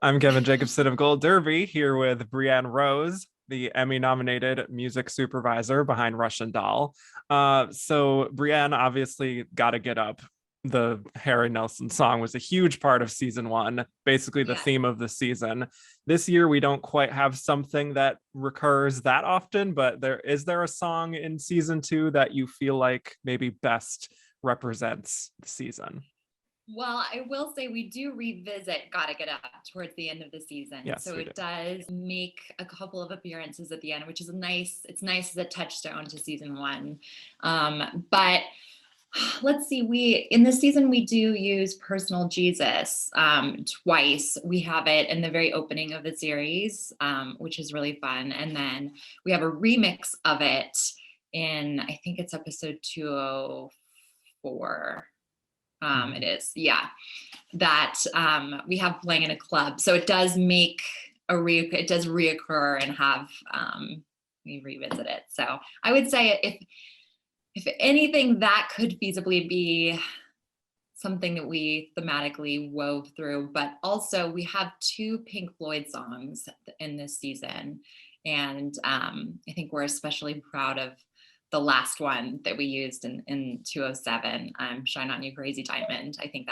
I'm Kevin Jacobsen of Gold Derby here with Brienne Rose, the Emmy nominated music supervisor behind Russian Doll. So Brienne obviously Gotta Get Up. The Harry Nelson song was a huge part of season one, basically the Yeah. theme of the season. This year, we don't quite have something that recurs that often, but there a song in season two that you feel like maybe best represents the season? Well, I will say we do revisit Gotta Get Up towards the end of the season. Yes, So we do. it does make a couple of appearances at the end, which is it's nice as a touchstone to season one. But let's see, in this season we do use Personal Jesus twice. We have it in the very opening of the series, which is really fun. And then we have a remix of it in, I think it's episode 204. It Mhm. is, yeah. That we have playing in a club, so it does make it does reoccur and have we revisit it. So I would say if anything, that could feasibly be something that we thematically wove through. But also, we have two Pink Floyd songs in this season, and I think we're especially proud of the last one that we used in 207, Shine On You Crazy Diamond. I think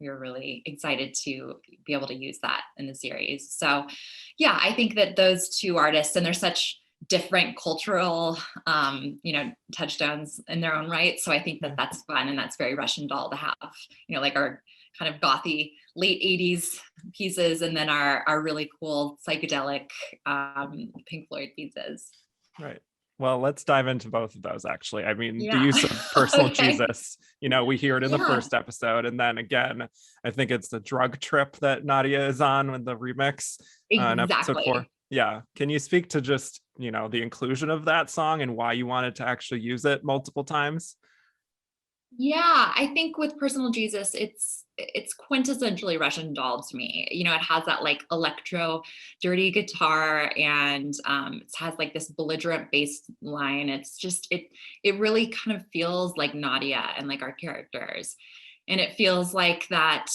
we were really excited to be able to use that in the series. So yeah, I think that those two artists, and they're such different cultural touchdowns in their own right. So I think that Yeah. that's fun, and that's very Russian Doll to have, like our kind of gothy late 80s pieces, and then our really cool psychedelic Pink Floyd pieces. Right. Well, let's dive into both of those, actually. I mean, the Yeah. use of personal Okay. Jesus, we hear it in the Yeah, first episode. And then again, I think it's the drug trip that Nadia is on with the remix in episode four. exactly. Yeah. Can you speak to just, the inclusion of that song and why you wanted to actually use it multiple times? Yeah, I think with Personal Jesus, it's quintessentially Russian Doll to me. It has that like electro, dirty guitar, and it has like this belligerent bass line. It's just it really kind of feels like Nadia and like our characters. And it feels like that,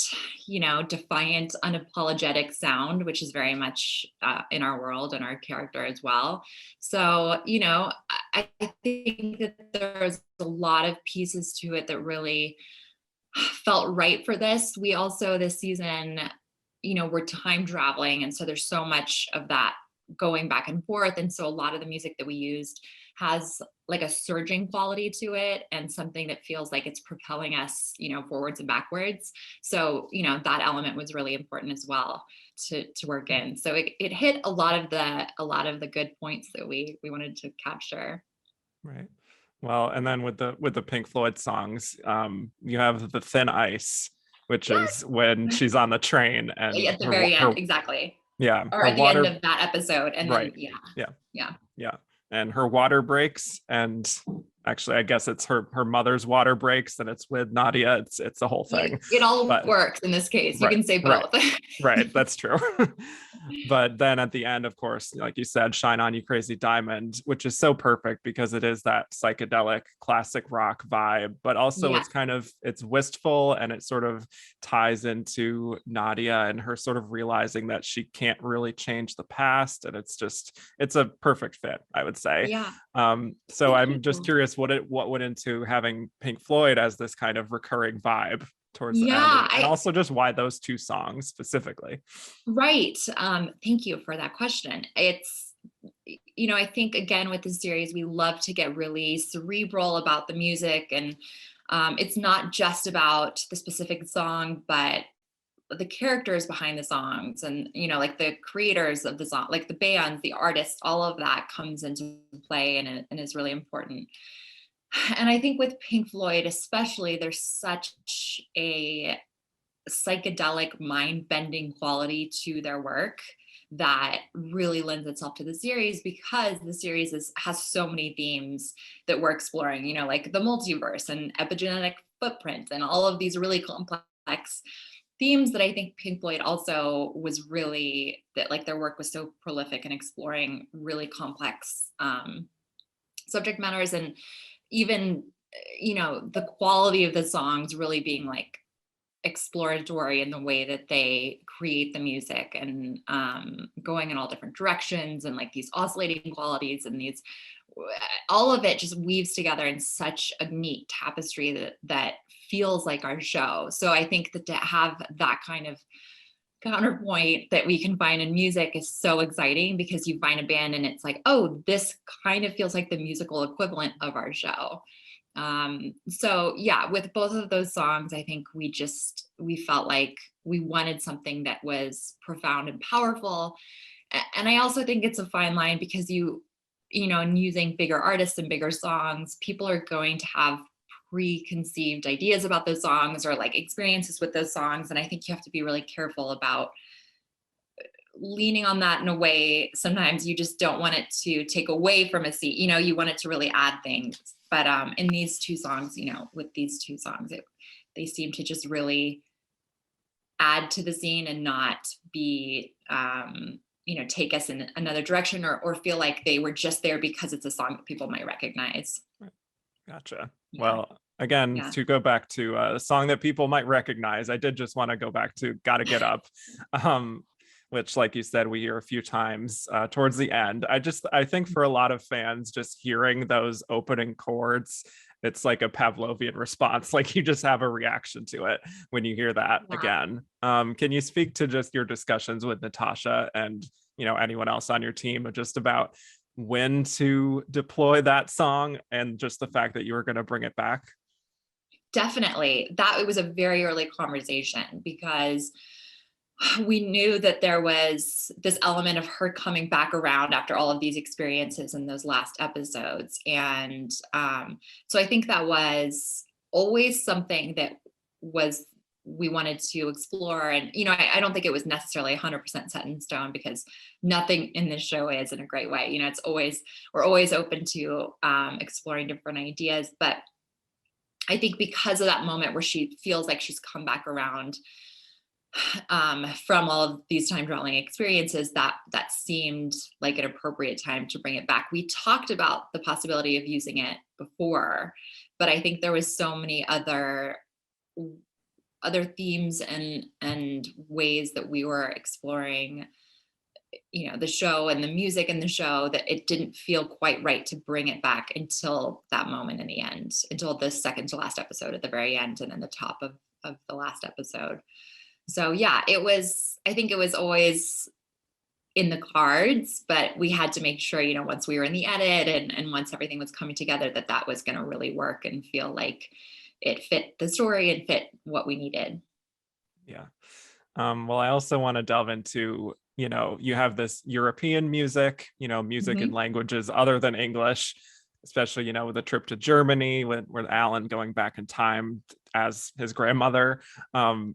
defiant, unapologetic sound, which is very much in our world and our character as well. So, I think that there's a lot of pieces to it that really felt right for this. We also, this season, we're time traveling. And so there's so much of that going back and forth. And so a lot of the music that we used has like a surging quality to it, and something that feels like it's propelling us, forwards and backwards. So, that element was really important as well to work in. So it hit a lot of the good points that we wanted to capture. Right. Well, and then with the Pink Floyd songs, you have the Thin Ice, which Yes. is when she's on the train and At the very end, exactly. Or her at the end water. of that episode. And then, Right. yeah, Yeah. yeah. Yeah. And her water breaks, and actually I guess it's her mother's water breaks, and it's with Nadia. It's a whole thing. It all But works in this case. You right, can say right, both. right. That's true. But then at the end, of course, like you said, Shine On You Crazy Diamond, which is so perfect because it is that psychedelic classic rock vibe, but also Yeah. it's wistful, and it sort of ties into Nadia and her sort of realizing that she can't really change the past. And it's a perfect fit, I would say. Yeah. So Thank I'm just you. curious what went into having Pink Floyd as this kind of recurring vibe towards the end, Yeah. and also just why those two songs specifically. Right. Thank you for that question. I think again with the series, we love to get really cerebral about the music, and it's not just about the specific song, but the characters behind the songs, and like the creators of the song, like the bands, the artists, all of that comes into play, and is really important. And I think with Pink Floyd especially, there's such a psychedelic, mind-bending quality to their work that really lends itself to the series, because the series has so many themes that we're exploring, like the multiverse and epigenetic footprint and all of these really complex themes that I think Pink Floyd also was really, that like their work was so prolific in exploring really complex subject matters. And even the quality of the songs really being like exploratory in the way that they create the music, and going in all different directions, and like these oscillating qualities, and these, all of it just weaves together in such a neat tapestry that feels like our show. So I think that to have that kind of counterpoint that we can find in music is so exciting, because you find a band and it's like, oh, this kind of feels like the musical equivalent of our show. So yeah, with both of those songs, I think we felt like we wanted something that was profound and powerful. And I also think it's a fine line, because in using bigger artists and bigger songs, people are going to have preconceived ideas about those songs, or like experiences with those songs. And I think you have to be really careful about leaning on that in a way. Sometimes you just don't want it to take away from a scene, you want it to really add things. But in these two songs, with these two songs, they seem to just really add to the scene, and not be take us in another direction, or feel like they were just there because it's a song that people might recognize. Gotcha. Yeah. Well, again, Yeah. to go back to a song that people might recognize, I did just want to go back to Gotta Get Up, which, like you said, we hear a few times towards the end. I think for a lot of fans, just hearing those opening chords, it's like a Pavlovian response. Like you just have a reaction to it when you hear that again. Can you speak to just your discussions with Natasha and anyone else on your team, just about when to deploy that song, and just the fact that you were going to bring it back? Definitely. It was a very early conversation, because we knew that there was this element of her coming back around after all of these experiences in those last episodes. And so I think that was always something that we wanted to explore. And, I don't think it was necessarily 100% set in stone, because nothing in this show is, in a great way. We're always open to exploring different ideas. But I think because of that moment where she feels like she's come back around from all of these time traveling experiences, that seemed like an appropriate time to bring it back. We talked about the possibility of using it before, but I think there was so many other themes and ways that we were exploring the show and the music in the show, that it didn't feel quite right to bring it back until that moment in the end, until the second to last episode at the very end, and then the top of the last episode. So yeah, I think it was always in the cards, but we had to make sure, once we were in the edit, and once everything was coming together, that was going to really work and feel like it fit the story and fit what we needed. Yeah. Well, I also want to delve into, you have this European music, music in languages other than English, especially, with a trip to Germany with Alan going back in time as his grandmother.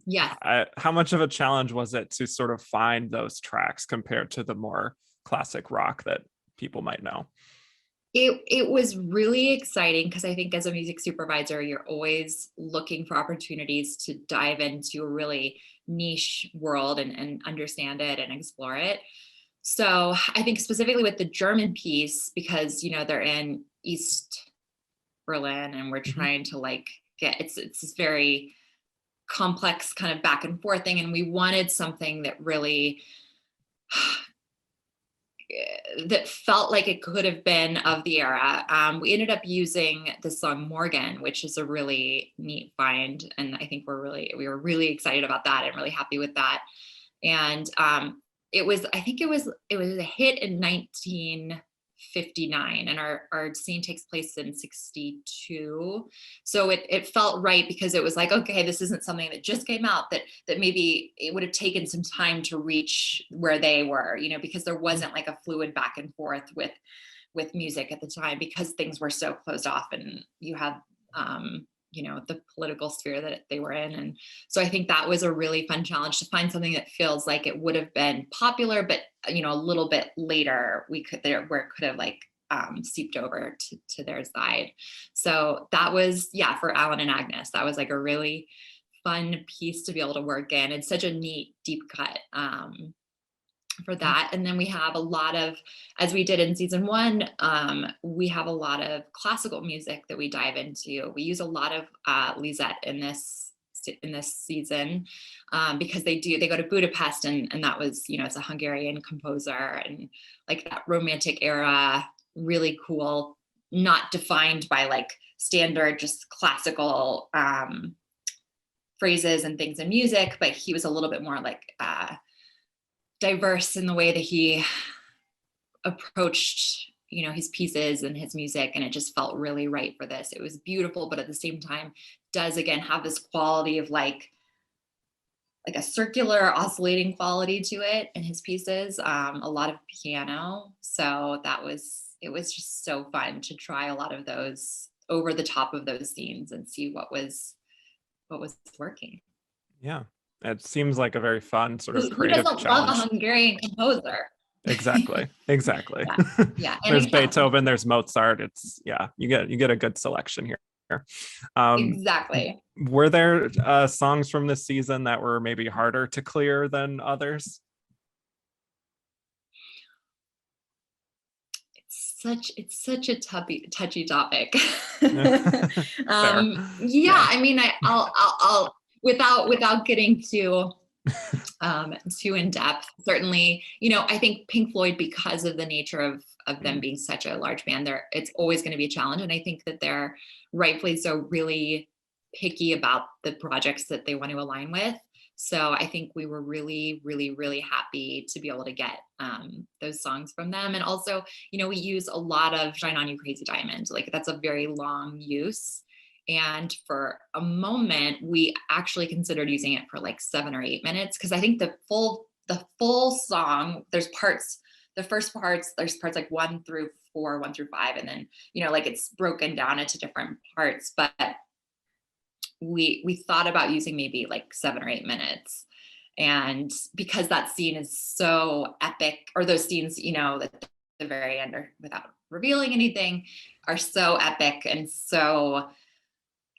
Yes. How much of a challenge was it to sort of find those tracks compared to the more classic rock that people might know? It was really exciting, because I think as a music supervisor, you're always looking for opportunities to dive into a really niche world and understand it and explore it. So I think specifically with the German piece, because they're in East Berlin, and we're trying to it's this very complex kind of back and forth thing, and we wanted something that really that felt like it could have been of the era. We ended up using the song Morgan, which is a really neat find, and I think we were really excited about that and really happy with that. And I think it was a hit in 1959, and our scene takes place in 62. So it felt right, because it was like, okay, this isn't something that just came out, that maybe it would have taken some time to reach where they were, because there wasn't like a fluid back and forth with music at the time, because things were so closed off, and you had the political sphere that they were in. And so I think that was a really fun challenge, to find something that feels like it would have been popular, but a little bit later where it could have seeped over to their side. So that was, for Alan and Agnes, that was like a really fun piece to be able to work in. It's such a neat deep cut for that. And then we have a lot of, as we did in season 1, we have a lot of classical music that we dive into. We use a lot of Lisette in this in this season, because they go to Budapest, and that was, it's a Hungarian composer, and like that romantic era, really cool, not defined by like standard just classical phrases and things in music, but he was a little bit more like diverse in the way that he approached his pieces and his music, and it just felt really right for this. It was beautiful, but at the same time does again have this quality of like a circular oscillating quality to it in his pieces, a lot of piano. So it was just so fun to try a lot of those over the top of those scenes and see what was working. Yeah, it seems like a very fun sort of Who creative doesn't challenge. love a Hungarian composer? Exactly. Yeah. And There's again, Beethoven, there's Mozart. It's you get a good selection here. Exactly. Were there songs from this season that were maybe harder to clear than others? It's such a touchy topic. Fair. Yeah, I mean, I'll without getting too in depth, certainly, I think Pink Floyd, because of the nature of them being such a large band, it's always going to be a challenge, and I think that they're rightfully so really picky about the projects that they want to align with. So I think we were really, really, really happy to be able to get those songs from them. And also, we use a lot of Shine On You Crazy Diamond. Like, that's a very long use. And for a moment, we actually considered using it for like 7 or 8 minutes, because I think the full song, there's parts, the first parts, there's parts like 1 through 4, 1 through 5, and then, like it's broken down into different parts. But we thought about using maybe like 7 or 8 minutes. And because that scene is so epic, or those scenes, at the very end, or without revealing anything, are so epic and so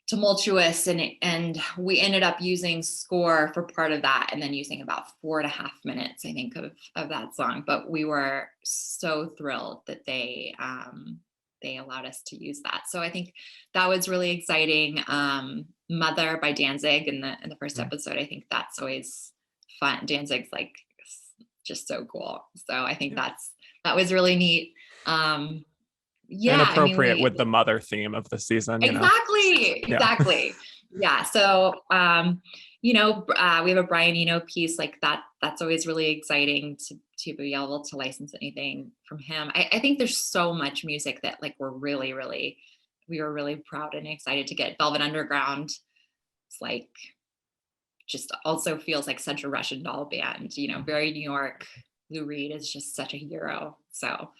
tumultuous, and we ended up using score for part of that, and then using about 4.5 minutes, I think, of that song. But we were so thrilled that they allowed us to use that. So I think that was really exciting. Mother by Danzig in the first episode, I think that's always fun. Danzig's like just so cool. So I think that was really neat. Yeah, and appropriate with the mother theme of the season. Exactly. Yeah. So we have a Brian Eno piece like that. That's always really exciting to be able to license anything from him. I think there's so much music that like we were really proud and excited to get. Velvet Underground, it's like just also feels like such a Russian doll band, very New York. Lou Reed is just such a hero. So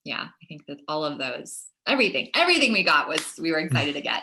yeah, I think that all of those, everything we got we were excited to get.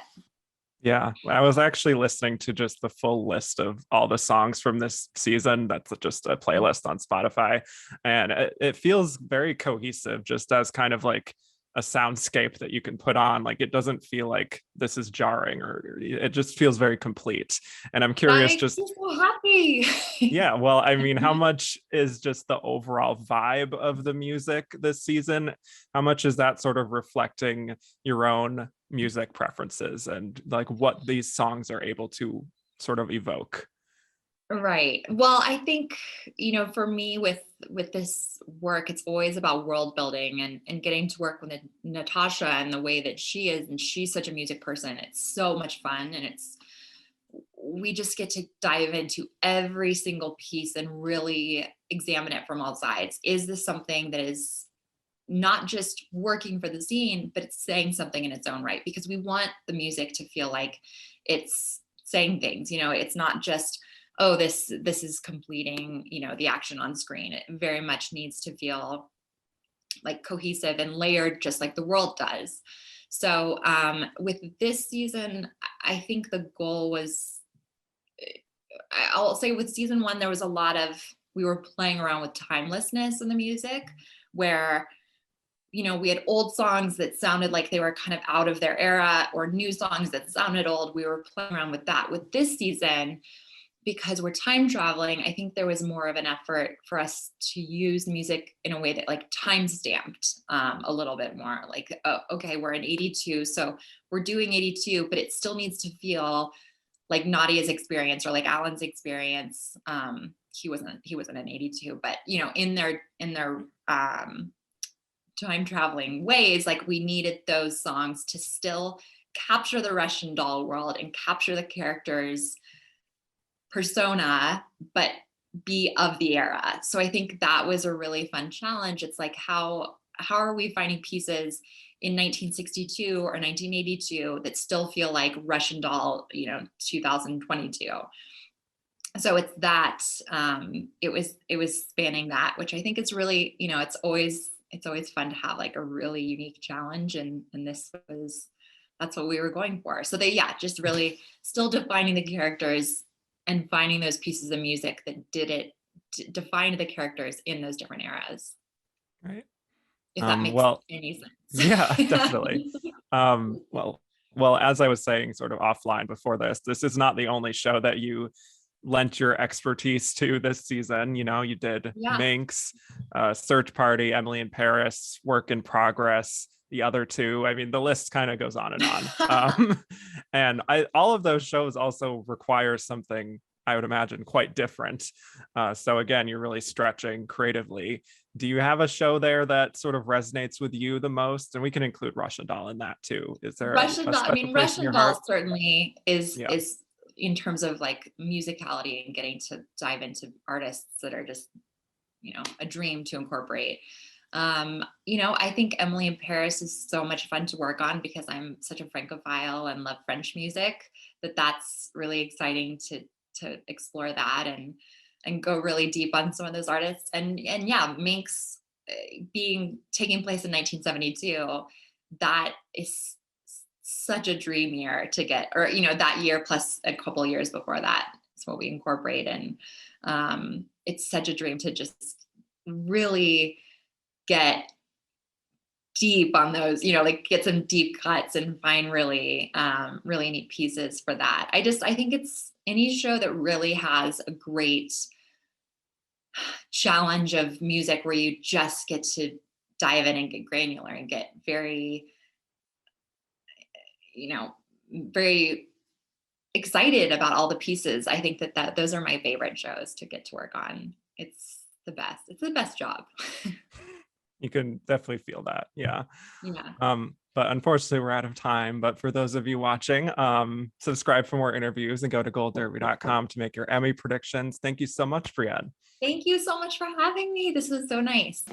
Yeah, I was actually listening to just the full list of all the songs from this season. That's just a playlist on Spotify, and it feels very cohesive, just as kind of like a soundscape that you can put on. Like, it doesn't feel like this is jarring, or it just feels very complete. And I'm curious, that makes me so happy. Yeah, well, I mean, how much is just the overall vibe of the music this season? How much is that sort of reflecting your own music preferences and like what these songs are able to sort of evoke? Right. Well, I think, for me with this work, it's always about world building and getting to work with Natasha and the way that she is. And she's such a music person. It's so much fun. And we just get to dive into every single piece and really examine it from all sides. Is this something that is not just working for the scene, but it's saying something in its own right? Because we want the music to feel like it's saying things, it's not just, oh, this is completing, the action on screen. It very much needs to feel like cohesive and layered, just like the world does. So with this season, I think the goal was, I'll say with season 1, there was a lot of, we were playing around with timelessness in the music, where, we had old songs that sounded like they were kind of out of their era, or new songs that sounded old. We were playing around with that. With this season, because we're time traveling, I think there was more of an effort for us to use music in a way that like time stamped a little bit more. Like, oh, okay, we're in 82, so we're doing 82, but it still needs to feel like Nadia's experience or like Alan's experience. He wasn't in 82, but you know, in their time traveling ways, like we needed those songs to still capture the Russian doll world and capture the characters' persona, but be of the era. So I think that was a really fun challenge. It's like how are we finding pieces in 1962 or 1982 that still feel like Russian doll, you know, 2022. So it's that it was spanning that, which I think is really, you know, it's always fun to have like a really unique challenge, and that's what we were going for. So just really still defining the characters and finding those pieces of music that defined the characters in those different eras. Right. If that makes Well, any sense. yeah, definitely. Well, as I was saying sort of offline before this is not the only show that you lent your expertise to this season. You know, you did Minx, Search Party, Emily in Paris, Work in Progress, the other two. I mean, the list kind of goes on and on. And all of those shows also require something, I would imagine, quite different. So again, you're really stretching creatively. Do you have a show there that sort of resonates with you the most? And we can include Russian Doll in that too. Is there Russian Doll? I mean, Russian Doll certainly is in terms of like musicality and getting to dive into artists that are just, you know, a dream to incorporate. You know, I think Emily in Paris is so much fun to work on because I'm such a Francophile and love French music, that's really exciting to explore that and go really deep on some of those artists. And yeah, Minx taking place in 1972, that is such a dream year to get, or you know, that year plus a couple years before that is what we incorporate. And it's such a dream to just really get deep on those, you know, like get some deep cuts and find really really neat pieces for that. I think it's any show that really has a great challenge of music where you just get to dive in and get granular and get very, you know, very excited about all the pieces. I think that those are my favorite shows to get to work on. It's the best. It's the best job. You can definitely feel that. Yeah. Yeah. But unfortunately, we're out of time. But for those of you watching, subscribe for more interviews and go to goldderby.com to make your Emmy predictions. Thank you so much, Brienne. Thank you so much for having me. This was so nice.